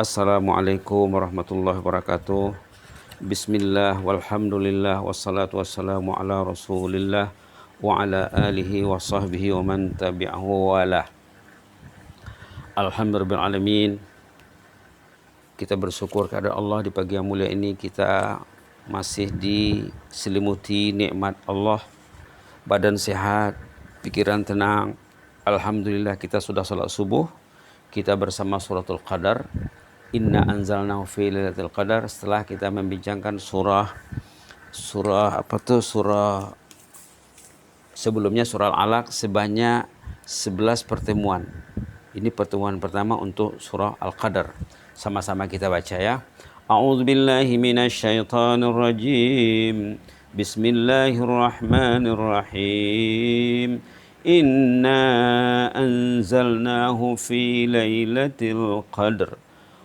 Assalamualaikum warahmatullahi wabarakatuh. Bismillah walhamdulillah wassalatu wassalamu ala rasulillah wa ala alihi wa sahbihi wa man tabi'ahu walah. Alhamdulillah alamin. Kita bersyukur kepada Allah di pagi yang mulia ini kita masih diselimuti nikmat Allah, badan sehat, pikiran tenang. Alhamdulillah kita sudah salat subuh. Kita bersama suratul Qadar. Inna anzalnahu fi lailatul qadar. Setelah kita membincangkan surah sebelumnya surah Al-Alaq sebanyak 11 pertemuan. Ini pertemuan pertama untuk surah Al-Qadar. Sama-sama kita baca ya. A'udzubillahi minasyaitonir rajim. Bismillahirrahmanirrahim. Inna anzalnahu fi lailatul qadar.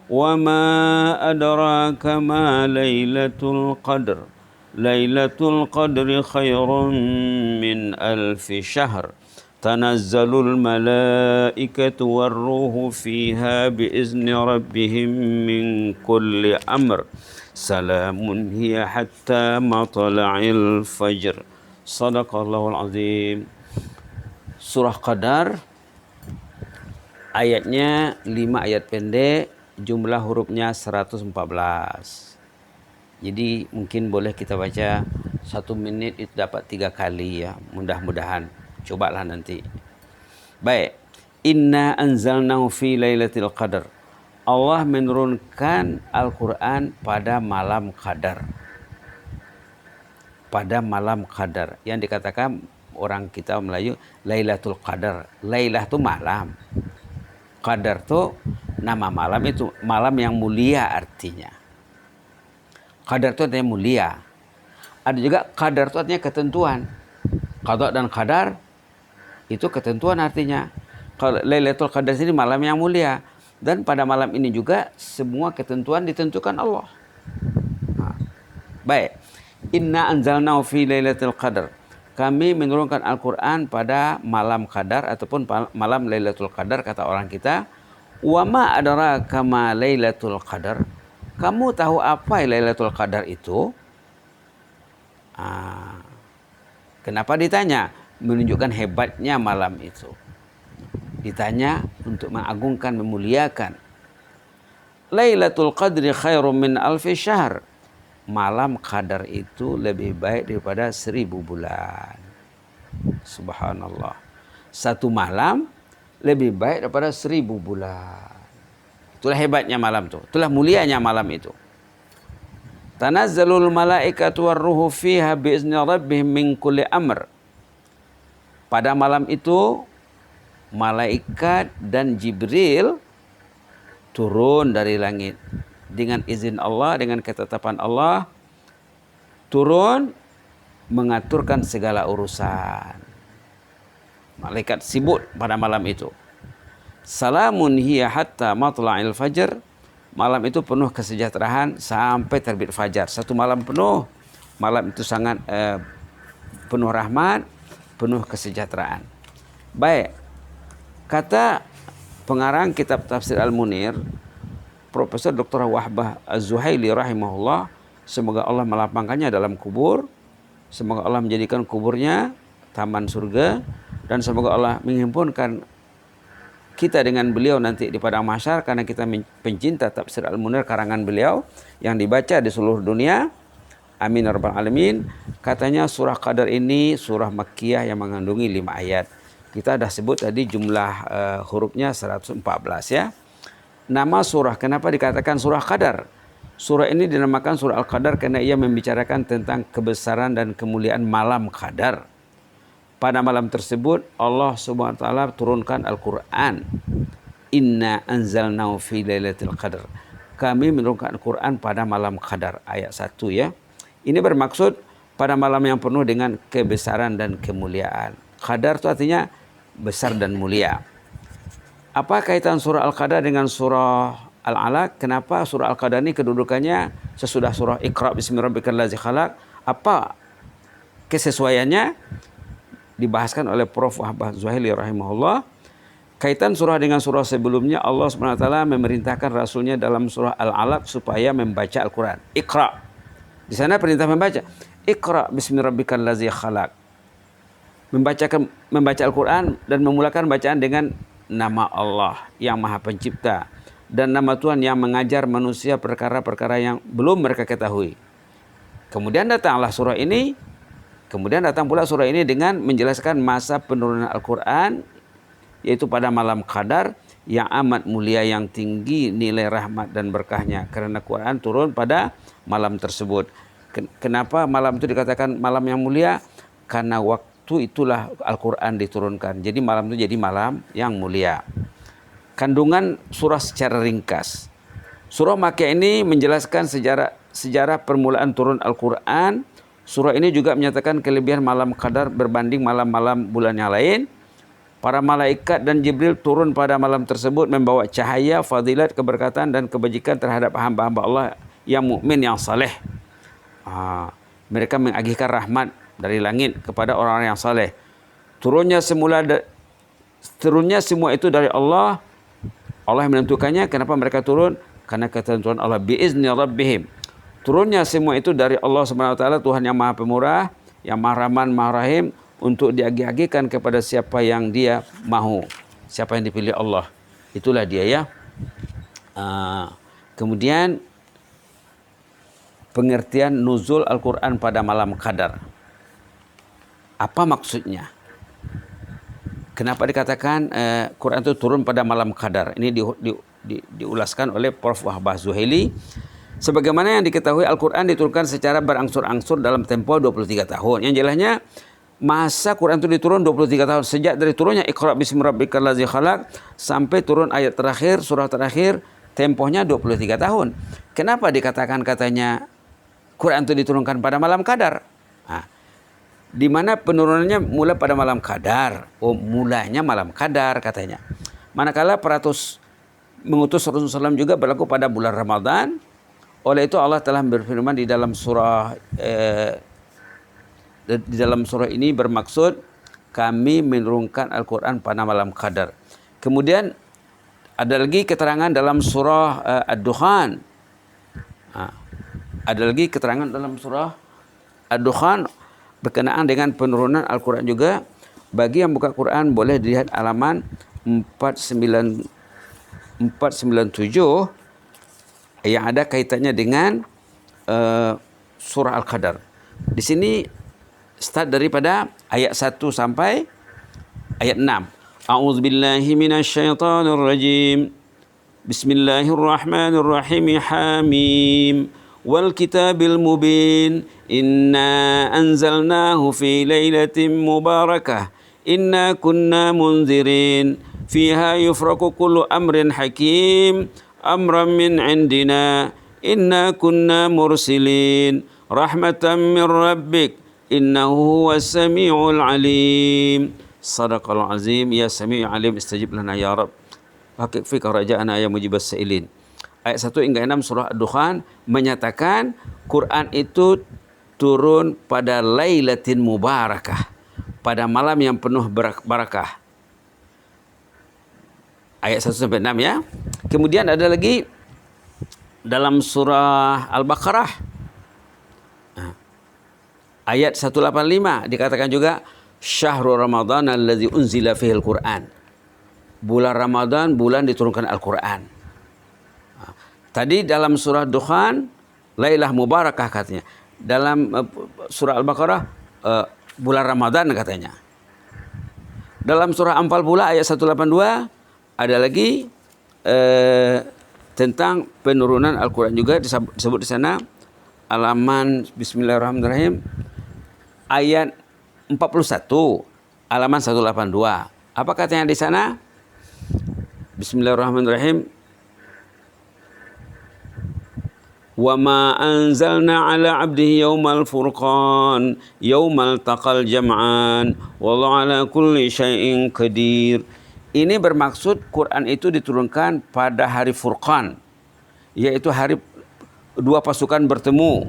وما أدراك ما ليلة القدر ليلة القدر خير من ألف شهر تنزل الملائكة والروح فيها بإذن ربهم من كل أمر سلام هي حتى مطلع الفجر صدق الله العظيم. Surah Qadar ayatnya 5 ayat pendek, jumlah hurufnya 114. Jadi mungkin boleh kita baca 1 menit itu dapat 3 kali ya. Mudah-mudahan. Cobalah nanti. Baik. Inna anzalnahu fi lailatul qadar. Allah menurunkan Al-Quran pada malam qadar. Pada malam qadar. Yang dikatakan orang kita Melayu Lailatul Qadar. Lailah itu malam. Qadar itu nama malam, itu malam yang mulia artinya. Qadar itu artinya mulia. Ada juga qadar itu artinya ketentuan. Qada dan qadar itu ketentuan artinya. Kalau Lailatul Qadar ini malam yang mulia. Dan pada malam ini juga semua ketentuan ditentukan Allah. Baik. Inna anzalnahu fi Lailatul Qadar. Kami menurunkan Al-Quran pada malam qadar ataupun malam Lailatul Qadar kata orang kita. Wa ma adraka ma Lailatul Qadar. Kamu tahu apa Lailatul Qadar itu? Kenapa ditanya? Menunjukkan hebatnya malam itu. Ditanya untuk mengagungkan, memuliakan. Lailatul Qadri khairum min alfi syahr. Malam qadar itu lebih baik daripada 1000 bulan. Subhanallah. Satu malam lebih baik daripada 1000 bulan. Itulah hebatnya malam itu. Itulah mulianya malam itu. Tanazzalul malaikatu warruhu fiha biizni rabbihim min kulli amr. Pada malam itu malaikat dan Jibril turun dari langit dengan izin Allah, dengan ketetapan Allah, turun mengaturkan segala urusan. Malaikat sibuk pada malam itu. Salamun hiya hatta matla'il fajr. Malam itu penuh kesejahteraan sampai terbit fajar. Satu malam penuh. Malam itu sangat penuh rahmat, penuh kesejahteraan. Baik. Kata pengarang kitab Tafsir Al-Munir, Profesor Dr. Wahbah Az-Zuhaili rahimahullah, semoga Allah melapangkannya dalam kubur, semoga Allah menjadikan kuburnya taman surga, dan semoga Allah menghimpunkan kita dengan beliau nanti di padang mahsyar karena kita pencinta Tafsir Al-Munir karangan beliau yang dibaca di seluruh dunia. Amin ya rabbal alamin. Katanya surah Qadar ini surah Makkiyah yang mengandungi 5 ayat. Kita dah sebut tadi jumlah hurufnya 114 ya. Nama surah, kenapa dikatakan surah Qadar? Surah ini dinamakan surah Al-Qadar karena ia membicarakan tentang kebesaran dan kemuliaan malam Qadar. Pada malam tersebut Allah Subhanahu wa taala turunkan Al-Quran. Inna anzalnahu fi lailatul qadar. Kami menurunkan Al-Quran pada malam Qadar, ayat 1 ya. Ini bermaksud pada malam yang penuh dengan kebesaran dan kemuliaan. Qadar itu artinya besar dan mulia. Apa kaitan surah Al-Qadar dengan surah Al-Alaq? Kenapa surah Al-Qadar ini kedudukannya sesudah surah Iqra bismi rabbikal ladzi khalaq? Apa kesesuaiannya? Dibahaskan oleh Prof. Wahbah Zuhaili rahimahullah. Kaitan surah dengan surah sebelumnya, Allah SWT memerintahkan Rasulnya dalam surah Al-Alaq supaya membaca Al-Quran. Iqra. Di sana perintah membaca. Iqra bismi rabbikal ladzi khalaq. Membaca Al-Quran dan memulakan bacaan dengan nama Allah yang Maha Pencipta dan nama Tuhan yang mengajar manusia perkara-perkara yang belum mereka ketahui. Kemudian datang pula surah ini dengan menjelaskan masa penurunan Al-Quran, yaitu pada malam Qadar yang amat mulia, yang tinggi nilai rahmat dan berkahnya, karena Quran turun pada malam tersebut. Kenapa malam itu dikatakan malam yang mulia? Karena waktu itulah Al-Quran diturunkan. Jadi malam itu jadi malam yang mulia. Kandungan surah secara ringkas. Surah Makkiyah ini menjelaskan sejarah permulaan turun Al-Quran. Surah ini juga menyatakan kelebihan malam Qadar berbanding malam-malam bulan yang lain. Para malaikat dan Jibril turun pada malam tersebut membawa cahaya, fadilat, keberkatan dan kebajikan terhadap hamba-hamba Allah yang mukmin, yang saleh. Mereka mengagihkan rahmat dari langit kepada orang-orang yang saleh. Turunnya semua itu dari Allah. Allah yang menentukannya. Kenapa mereka turun? Karena ketentuan Allah. Biizni rabbihim. Turunnya semua itu dari Allah SWT, Tuhan yang Maha Pemurah, yang Maha Rahman, Maha Rahim, untuk diagih-agihkan kepada siapa yang Dia mahu, siapa yang dipilih Allah. Itulah dia ya. Kemudian pengertian nuzul Al-Quran pada malam Qadar. Apa maksudnya? Kenapa dikatakan Quran itu turun pada malam Qadar? Ini diulaskan oleh Prof. Wahbah Zuhaili. Sebagaimana yang diketahui, Al-Quran diturunkan secara berangsur-angsur dalam tempo 23 tahun. Yang jelasnya, masa Quran itu diturun 23 tahun. Sejak dari turunnya Iqra bismi rabbikal ladzi khalaq sampai turun ayat terakhir, surah terakhir, tempohnya 23 tahun. Kenapa dikatakan katanya Quran itu diturunkan pada malam Qadar? Di mana penurunannya mula pada malam Qadar. Mulanya malam Qadar katanya. Manakala peratus mengutus Rasulullah SAW juga berlaku pada bulan Ramadan. Oleh itu Allah telah berfirman di dalam surah ini bermaksud kami menurunkan Al-Quran pada malam Qadar. Kemudian ada lagi keterangan dalam surah Ad-Dukhan. Ada lagi keterangan dalam surah Ad-Dukhan berkenaan dengan penurunan Al-Quran juga. Bagi yang buka Quran boleh dilihat halaman 497 yang ada kaitannya dengan surah Al-Qadar. Di sini start daripada ayat 1 sampai ayat 6. A'udzubillahi minasyaitonirrajim. Bismillahirrahmanirrahim. Hamim. Wal kitabil mubin. Inna anzalnahu fi lailatin mubarakah. Inna kunna munzirin. Fiha yufraku kullu amrin hakim. Amran min indina. Inna kunna mursilin. Rahmatan min rabbik. Innahu huwas sami'ul alim. Sadaqal azim. Ya sami'ul alim istajib lana ya Rabb. Haqiq fika raja'ana ya mujibas sa'ilin. Ayat 1 hingga 6 surah Ad-Dukhan menyatakan Quran itu turun pada Lailatin Mubarakah, pada malam yang penuh barakah. Ayat 1 sampai 6 ya. Kemudian ada lagi dalam surah Al-Baqarah ayat 185 dikatakan juga Syahrul Ramadan allazi unzila fihil Quran. Bulan Ramadan, bulan diturunkan Al-Quran. Tadi dalam surah Dukhan Lailah Mubarakah katanya. Dalam surah Al-Baqarah bulan Ramadan katanya. Dalam surah Anfal pula ayat 182 ada lagi tentang penurunan Al-Quran juga disebut di sana. Halaman Bismillahirrahmanirrahim ayat 41, halaman 182. Apa katanya di sana? Bismillahirrahmanirrahim. Wa ma anzalna ala abdihi yaumal furqan yaumal taqal jam'an wallahu ala kulli syai'in qadir. Ini bermaksud Quran itu diturunkan pada hari Furqan, yaitu hari dua pasukan bertemu.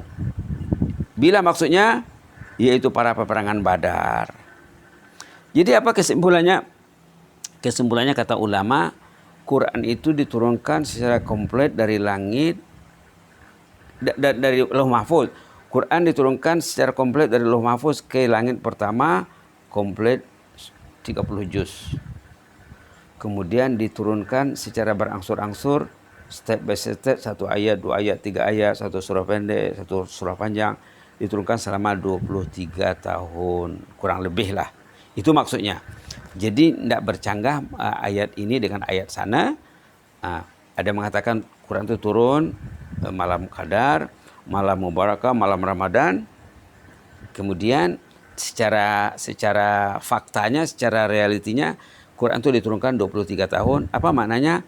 Bila maksudnya yaitu para peperangan Badar. Jadi apa kesimpulannya? Kesimpulannya kata ulama, Quran itu diturunkan secara komplit dari langit, dari Lauh Mahfuz. Quran diturunkan secara komplit dari Lauh Mahfuz ke langit pertama, komplit 30 juz. Kemudian diturunkan secara berangsur-angsur, step by step, 1 ayat, 2 ayat, 3 ayat, 1 surah pendek, 1 surah panjang, diturunkan selama 23 tahun, kurang lebih lah. Itu maksudnya. Jadi tidak bercanggah ayat ini dengan ayat sana. Ada mengatakan Quran itu turun malam Qadar, malam Mubarakah, malam Ramadan. Kemudian secara faktanya, secara realitinya, Quran itu diturunkan 23 tahun. Apa maknanya?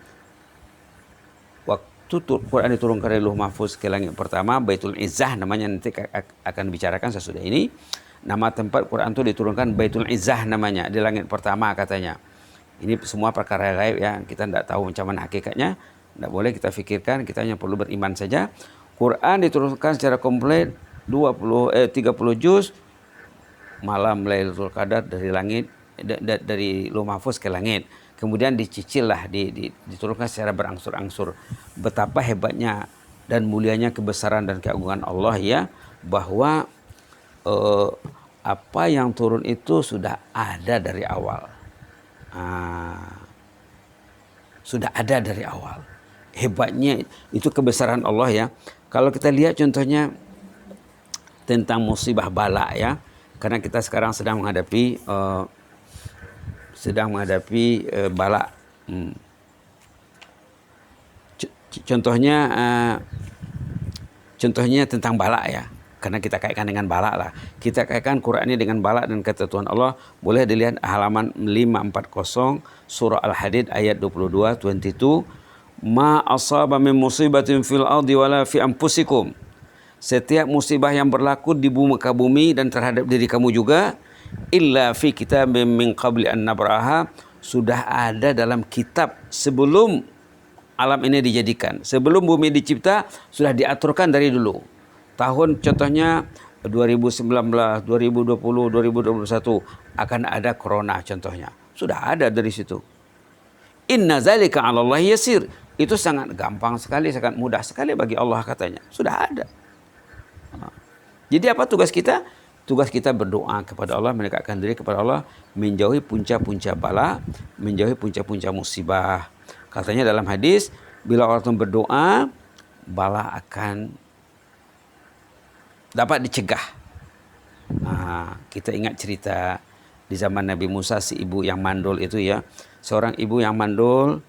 Waktu Quran diturunkan dari Lauh Mahfuz ke langit pertama, Baitul Izzah namanya, nanti akan dibicarakan sesudah ini. Nama tempat Quran itu diturunkan Baitul Izzah namanya, di langit pertama katanya. Ini semua perkara gaib ya, kita tidak tahu macam mana hakikatnya. Tidak boleh kita fikirkan, kita hanya perlu beriman saja. Quran diturunkan secara komplit 30 juz malam Lailatul Qadar dari langit, dari Lauh Mahfuz ke langit. Kemudian dicicil lah, diturunkan secara berangsur-angsur. Betapa hebatnya dan mulianya kebesaran dan keagungan Allah ya, bahwa apa yang turun itu sudah ada dari awal. Sudah ada dari awal. Hebatnya itu kebesaran Allah ya. Kalau kita lihat contohnya tentang musibah bala ya, karena kita sekarang sedang menghadapi bala. Contohnya tentang bala ya. Karena kita kaitkan dengan bala lah. Kita kaitkan Quran ini dengan bala dan ketentuan Allah. Boleh dilihat halaman 540 surah Al-Hadid ayat 22. Ma asaba min musibatin fil ardi wala fi anfusikum. Setiap musibah yang berlaku di muka bumi dan terhadap diri kamu juga, illa fi kitabim min qabli an nabraha, sudah ada dalam kitab sebelum alam ini dijadikan. Sebelum bumi dicipta sudah diaturkan dari dulu. Tahun contohnya 2019, 2020, 2021 akan ada corona contohnya. Sudah ada dari situ. Inna zalika 'ala Allah yasir. Itu sangat gampang sekali, sangat mudah sekali bagi Allah katanya. Sudah ada. Jadi apa tugas kita? Tugas kita berdoa kepada Allah, mendekatkan diri kepada Allah, menjauhi punca-punca bala, menjauhi punca-punca musibah. Katanya dalam hadis, bila orang berdoa, bala akan dapat dicegah. Kita ingat cerita di zaman Nabi Musa, si ibu yang mandul itu ya. Seorang ibu yang mandul,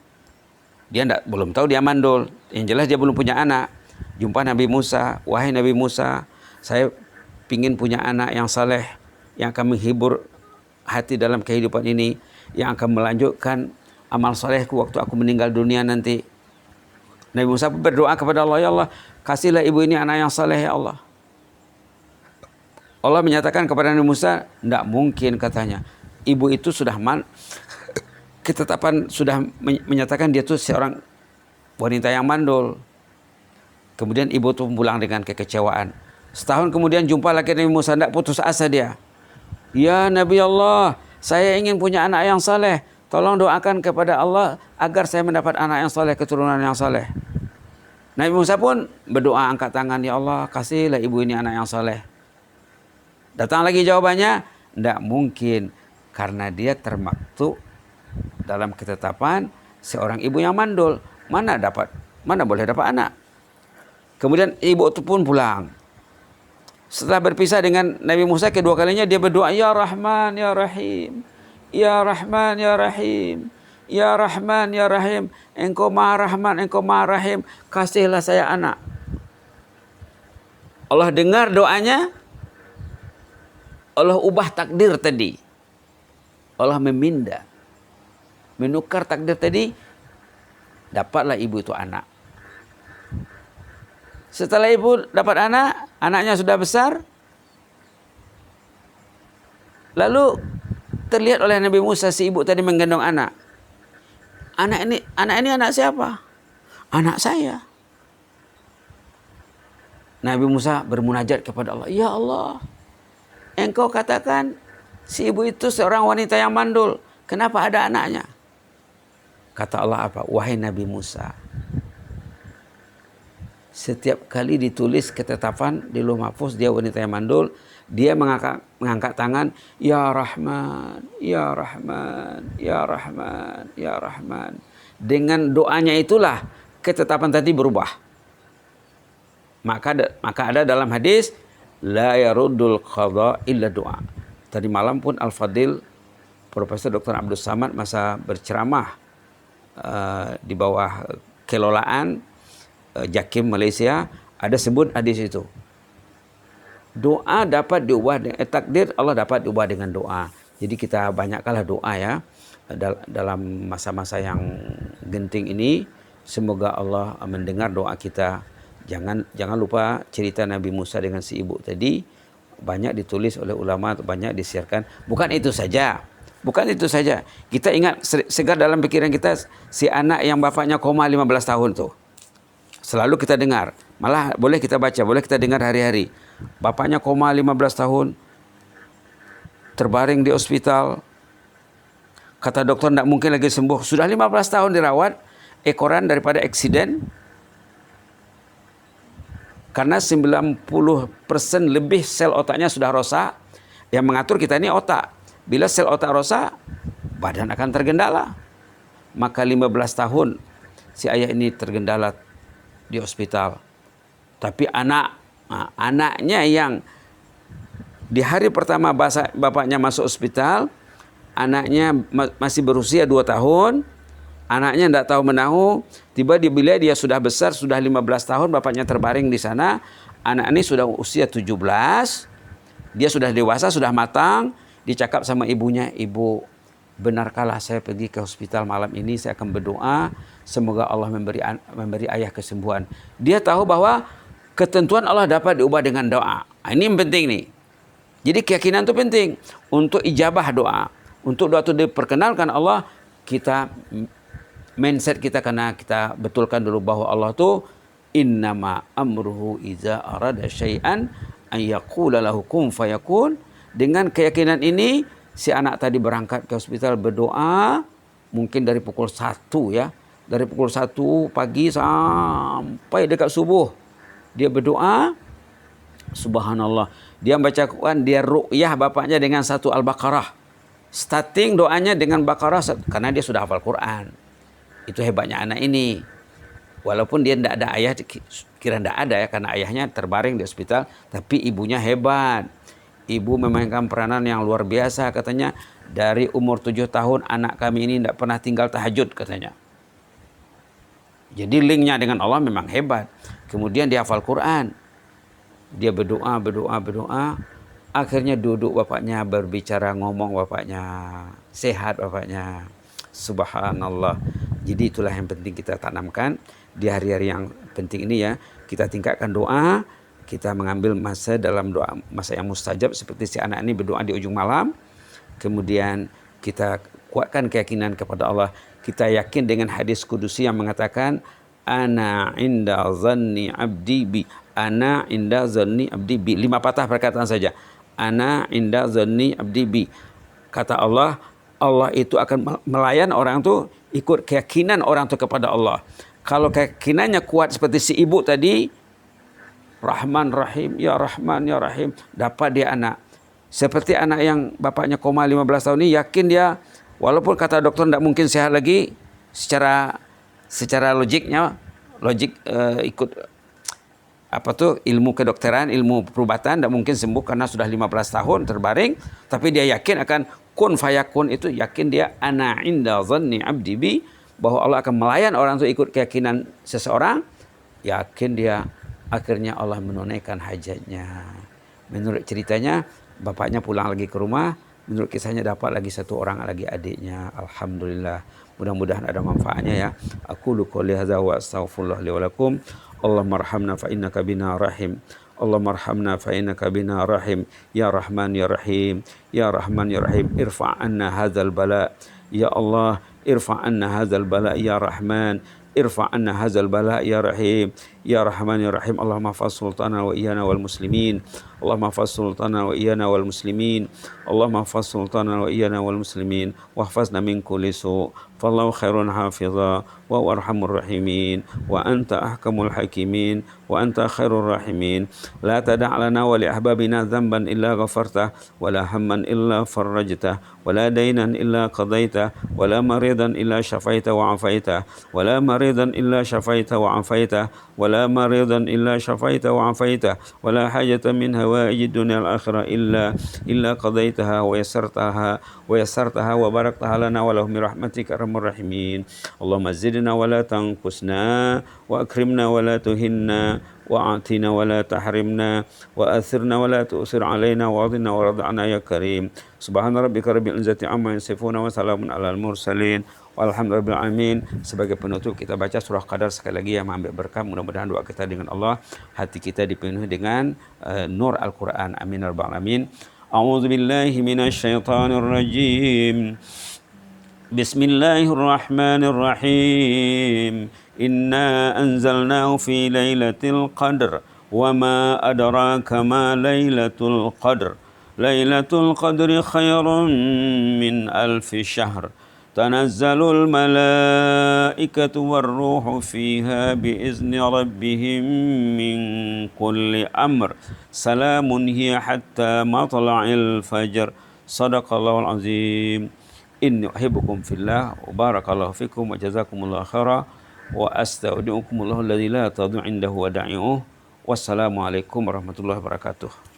dia belum tahu dia mandul. Yang jelas dia belum punya anak. Jumpa Nabi Musa, wahai Nabi Musa, saya ingin punya anak yang saleh, yang akan menghibur hati dalam kehidupan ini, yang akan melanjutkan amal salehku waktu aku meninggal dunia nanti. Nabi Musa berdoa kepada Allah, ya Allah, kasihlah ibu ini anak yang saleh ya Allah. Allah menyatakan kepada Nabi Musa, tidak mungkin katanya. Ibu itu sudah ketetapan sudah menyatakan dia itu seorang wanita yang mandul. Kemudian ibu itu pulang dengan kekecewaan. Setahun kemudian jumpa lagi Nabi Musa, tidak putus asa dia. Ya Nabi Allah, saya ingin punya anak yang saleh. Tolong doakan kepada Allah agar saya mendapat anak yang saleh, keturunan yang saleh. Nabi Musa pun berdoa, angkat tangan, ya Allah, kasihlah ibu ini anak yang saleh. Datang lagi jawabannya, tidak mungkin, karena dia termaktub dalam ketetapan seorang ibu yang mandul. Mana boleh dapat anak. Kemudian ibu itu pun pulang. Setelah berpisah dengan Nabi Musa kedua kalinya, dia berdoa, ya Rahman ya Rahim, ya Rahman ya Rahim, ya Rahman ya Rahim, Engkau Maha Rahman, Engkau Maha Rahim, kasihlah saya anak. Allah dengar doanya. Allah ubah takdir tadi. Allah memindah, menukar takdir tadi. Dapatlah ibu itu anak. Setelah ibu dapat anak, anaknya sudah besar. Lalu terlihat oleh Nabi Musa si ibu tadi menggendong anak. Anak ini anak siapa? Anak saya. Nabi Musa bermunajat kepada Allah, ya Allah, Engkau katakan si ibu itu seorang wanita yang mandul. Kenapa ada anaknya? Kata Allah apa? Wahai Nabi Musa, setiap kali ditulis ketetapan di Lauh Mahfuz, dia wanita yang mandul, dia mengangkat tangan, Ya Rahman, Ya Rahman, Ya Rahman, Ya Rahman. Dengan doanya itulah ketetapan tadi berubah. Maka ada dalam hadis, la yaruddul qadha illa doa. Tadi malam pun Al-Fadil Profesor Dr. Abdul Samad masa berceramah di bawah kelolaan Jakim Malaysia, ada sebut hadis itu. Doa dapat diubah dengan takdir, Allah dapat diubah dengan doa. Jadi kita banyakkanlah doa ya dalam masa-masa yang genting ini. Semoga Allah mendengar doa kita. Jangan lupa cerita Nabi Musa dengan si ibu tadi, banyak ditulis oleh ulama, banyak disiarkan. Bukan itu saja. Kita ingat segar dalam pikiran kita si anak yang bapaknya koma 15 tahun tuh. Selalu kita dengar. Malah boleh kita baca, boleh kita dengar hari-hari. Bapaknya koma 15 tahun, terbaring di hospital. Kata dokter tidak mungkin lagi sembuh. Sudah 15 tahun dirawat, ekoran daripada eksiden. Karena 90% lebih sel otaknya sudah rosak. Yang mengatur kita ini otak. Bila sel otak rosak, badan akan tergendala. Maka 15 tahun si ayah ini tergendala di hospital. Tapi anaknya yang di hari pertama bapaknya masuk hospital, anaknya masih berusia 2 tahun, anaknya tidak tahu menahu, bila dia sudah besar, sudah 15 tahun, bapaknya terbaring di sana, anak ini sudah usia 17, dia sudah dewasa, sudah matang, dicakap sama ibunya, ibu, benarkah saya pergi ke hospital malam ini, saya akan berdoa, semoga Allah memberi ayah kesembuhan. Dia tahu bahwa ketentuan Allah dapat diubah dengan doa. Ini yang penting nih. Jadi keyakinan itu penting untuk ijabah doa. Untuk doa itu diperkenalkan Allah, kita mindset kita karena kita betulkan dulu bahwa Allah itu innama amruhu iza arada syai'an an yaqula lahu kun fayakun. Dengan keyakinan ini si anak tadi berangkat ke hospital berdoa mungkin dari pukul 1 ya. Dari pukul 1 pagi sampai dekat subuh. Dia berdoa, subhanallah. Dia baca Quran, dia ru'yah bapaknya dengan 1 Al-Baqarah. Starting doanya dengan Baqarah karena dia sudah hafal Quran. Itu hebatnya anak ini. Walaupun dia tidak ada ayah, kira tidak ada ya karena ayahnya terbaring di hospital, tapi ibunya hebat. Ibu memainkan peranan yang luar biasa katanya. Dari umur 7 tahun anak kami ini tidak pernah tinggal tahajud katanya. Jadi linknya dengan Allah memang hebat. Kemudian dia hafal Quran. Dia berdoa. Akhirnya duduk bapaknya, berbicara, ngomong bapaknya. Sehat bapaknya. Subhanallah. Jadi itulah yang penting kita tanamkan di hari-hari yang penting ini ya. Kita tingkatkan doa. Kita mengambil masa dalam doa, masa yang mustajab seperti si anak ini berdoa di ujung malam. Kemudian kita kuatkan keyakinan kepada Allah. Kita yakin dengan hadis kudusi yang mengatakan ana inda zanni abdi bi. Ana inda zanni abdi bi. 5 patah perkataan saja. Ana inda zanni abdi bi. Kata Allah, Allah itu akan melayan orang itu ikut keyakinan orang itu kepada Allah. Kalau keyakinannya kuat seperti si ibu tadi, Rahman Rahim, Ya Rahman Ya Rahim, dapat dia anak. Seperti anak yang bapaknya koma 15 tahun ini, yakin dia, walaupun kata dokter tidak mungkin sehat lagi, secara logiknya, ikut ilmu kedokteran, ilmu perubatan, tidak mungkin sembuh karena sudah 15 tahun terbaring, tapi dia yakin akan kun fayakun, itu yakin dia ana inda zanni abdi bi, bahwa Allah akan melayan orang itu ikut keyakinan seseorang, yakin dia. Akhirnya Allah menunaikan hajatnya. Menurut ceritanya, bapaknya pulang lagi ke rumah. Menurut kisahnya dapat lagi 1 orang lagi adiknya. Alhamdulillah. Mudah-mudahan ada manfaatnya ya. Aqulu qouli hadza wa astaghfirullah li wa lakum. Allahumma arhamna fa innaka bina rahim. Allahumma arhamna fa innaka bina rahim. Ya Rahman ya Rahim. Ya Rahman ya Rahim. Irfa' anna hadzal bala. Ya Allah, irfa' anna hadzal bala ya Rahman. Irfa' anna hadzal bala ya Rahim. Ya Rahman ya Rahim. Allahumma hafaz sultana wa iyana wal muslimin. Allahumma hafaz sultana wa iyana wal muslimin. Allahumma hafaz sultana wa iyana wal muslimin. Wahfazna min kulli su'. فالله خير حافظا وهو أرحم الراحمين وأنت أحكم الحاكمين وأنت خير الراحمين لا تدع لنا ولأحبابنا ذنبا إلا غفرته ولا هما إلا فرجته ولا دينا إلا قضيته ولا مريضا إلا شفيته وعافيته ولا مريضا إلا شفيته وعافيته ولا مريضا إلا شفيته وعافيته ولا حاجة من هوائج الدنيا الآخرة إلا قضيتها ويسرتها وباركتها لنا ولهم برحمتك أرحم الراحمين اللهم زدنا ولا تنقصنا وأكرمنا ولا تهنا وأعطنا ولا تحرمنا وأثرنا ولا تؤثر علينا وأرضنا وارض عنا يا كريم سبحان ربك رب العزة عما يصفون وسلام على المرسلين walhamdulillahirabbil alamin. Sebagai penutup kita baca surah Qadar sekali lagi yang mengambil berkah. Mudah-mudahan doa kita dengan Allah, hati kita dipenuhi dengan nur Al-Quran. Amin ya rabbal alamin. A'udzubillahi minasyaitonir rajim. Bismillahirrahmanirrahim. Inna anzalnahu fi lailatul qadr wa ma adraka ma lailatul qadr. Lailatul qadri khairun min alfi syahr. تنزل الملائكة والروح فيها بإذن ربهم من كل أمر سلام هي حتى مطلع الفجر صدق الله العظيم إني أحبكم في الله وبارك الله فيكم وجزاكم الله خيرا وأستودعكم الله الذي لا تضيع عنده ودائعه والسلام عليكم ورحمة الله وبركاته.